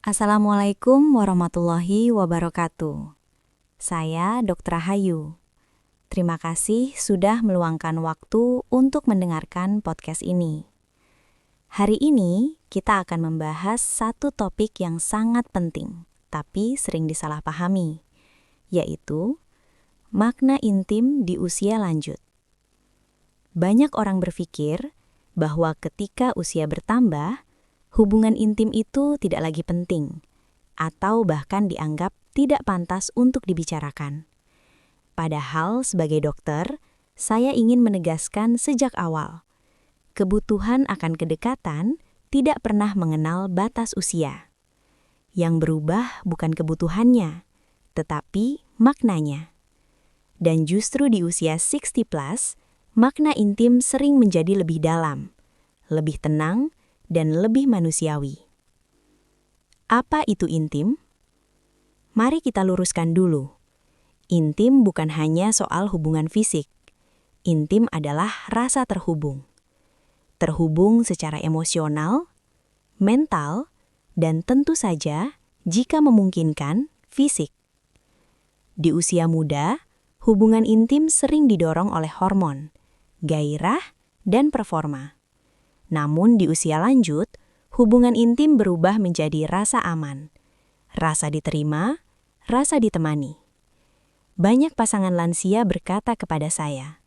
Assalamualaikum warahmatullahi wabarakatuh. Saya Dr. Rahayu. Terima kasih sudah meluangkan waktu untuk mendengarkan podcast ini. Hari ini kita akan membahas satu topik yang sangat penting, tapi sering disalahpahami, yaitu makna intim di usia lanjut. Banyak orang berpikir bahwa ketika usia bertambah, hubungan intim itu tidak lagi penting, atau bahkan dianggap tidak pantas untuk dibicarakan. Padahal sebagai dokter, saya ingin menegaskan sejak awal, kebutuhan akan kedekatan tidak pernah mengenal batas usia. Yang berubah bukan kebutuhannya, tetapi maknanya. Dan justru di usia 60+, makna intim sering menjadi lebih dalam, lebih tenang, dan lebih manusiawi. Apa itu intim? Mari kita luruskan dulu. Intim bukan hanya soal hubungan fisik. Intim adalah rasa terhubung. Terhubung secara emosional, mental, dan tentu saja, jika memungkinkan, fisik. Di usia muda, hubungan intim sering didorong oleh hormon, gairah, dan performa. Namun di usia lanjut, hubungan intim berubah menjadi rasa aman, rasa diterima, rasa ditemani. Banyak pasangan lansia berkata kepada saya,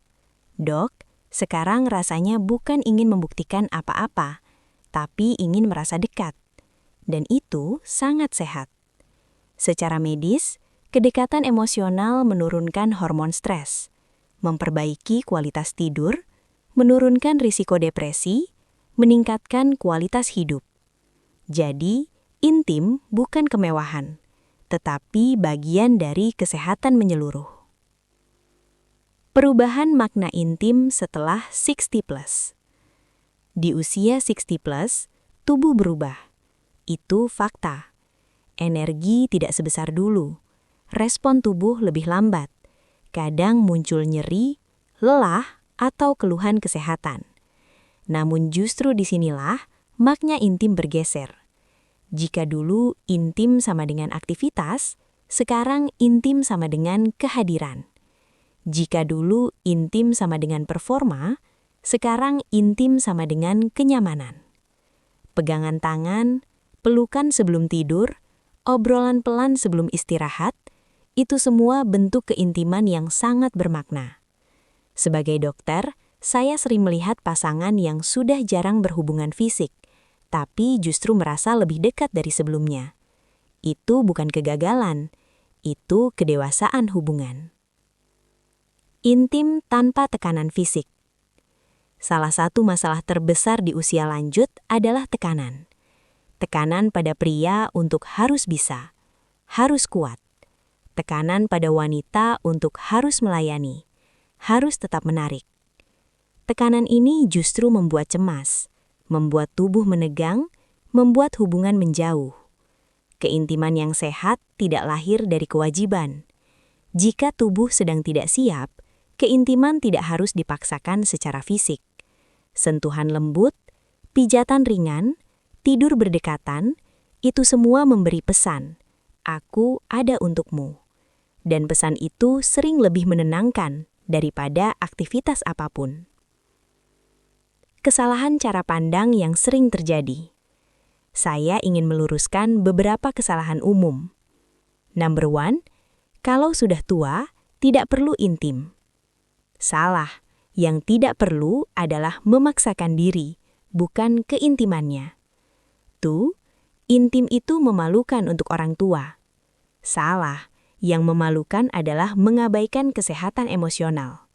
"Dok, sekarang rasanya bukan ingin membuktikan apa-apa, tapi ingin merasa dekat." Dan itu sangat sehat. Secara medis, kedekatan emosional menurunkan hormon stres, memperbaiki kualitas tidur, menurunkan risiko depresi, meningkatkan kualitas hidup. Jadi, intim bukan kemewahan, tetapi bagian dari kesehatan menyeluruh. Perubahan makna intim setelah 60+. Di usia 60+, tubuh berubah. Itu fakta. Energi tidak sebesar dulu. Respon tubuh lebih lambat. Kadang muncul nyeri, lelah, atau keluhan kesehatan. Namun justru disinilah makna intim bergeser. Jika dulu intim sama dengan aktivitas, sekarang intim sama dengan kehadiran. Jika dulu intim sama dengan performa, sekarang intim sama dengan kenyamanan. Pegangan tangan, pelukan sebelum tidur, obrolan pelan sebelum istirahat, itu semua bentuk keintiman yang sangat bermakna. Sebagai dokter, saya sering melihat pasangan yang sudah jarang berhubungan fisik, tapi justru merasa lebih dekat dari sebelumnya. Itu bukan kegagalan, itu kedewasaan hubungan. Intim tanpa tekanan fisik. Salah satu masalah terbesar di usia lanjut adalah tekanan. Tekanan pada pria untuk harus bisa, harus kuat. Tekanan pada wanita untuk harus melayani, harus tetap menarik. Tekanan ini justru membuat cemas, membuat tubuh menegang, membuat hubungan menjauh. Keintiman yang sehat tidak lahir dari kewajiban. Jika tubuh sedang tidak siap, keintiman tidak harus dipaksakan secara fisik. Sentuhan lembut, pijatan ringan, tidur berdekatan, itu semua memberi pesan, "Aku ada untukmu." Dan pesan itu sering lebih menenangkan daripada aktivitas apapun. Kesalahan cara pandang yang sering terjadi. Saya ingin meluruskan beberapa kesalahan umum. Number 1, kalau sudah tua, tidak perlu intim. Salah, yang tidak perlu adalah memaksakan diri, bukan keintimannya. 2, intim itu memalukan untuk orang tua. Salah, yang memalukan adalah mengabaikan kesehatan emosional.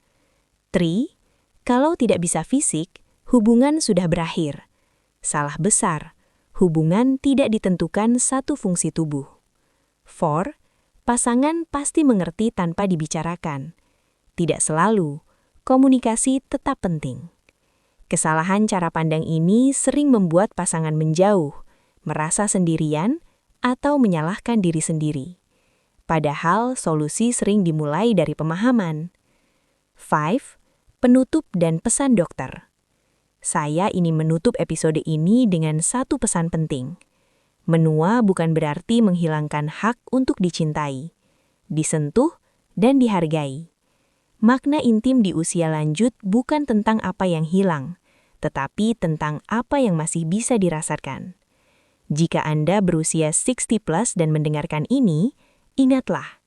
3, kalau tidak bisa fisik, hubungan sudah berakhir. Salah besar, hubungan tidak ditentukan satu fungsi tubuh. 4, pasangan pasti mengerti tanpa dibicarakan. Tidak selalu, komunikasi tetap penting. Kesalahan cara pandang ini sering membuat pasangan menjauh, merasa sendirian, atau menyalahkan diri sendiri. Padahal solusi sering dimulai dari pemahaman. 5, penutup dan pesan dokter. Saya ingin menutup episode ini dengan satu pesan penting. Menua bukan berarti menghilangkan hak untuk dicintai, disentuh, dan dihargai. Makna intim di usia lanjut bukan tentang apa yang hilang, tetapi tentang apa yang masih bisa dirasakan. Jika Anda berusia 60+ dan mendengarkan ini, ingatlah,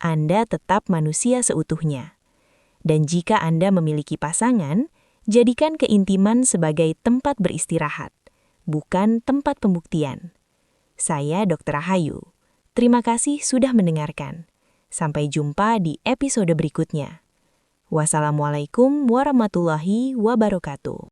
Anda tetap manusia seutuhnya. Dan jika Anda memiliki pasangan, jadikan keintiman sebagai tempat beristirahat, bukan tempat pembuktian. Saya Dr. Rahayu. Terima kasih sudah mendengarkan. Sampai jumpa di episode berikutnya. Wassalamualaikum warahmatullahi wabarakatuh.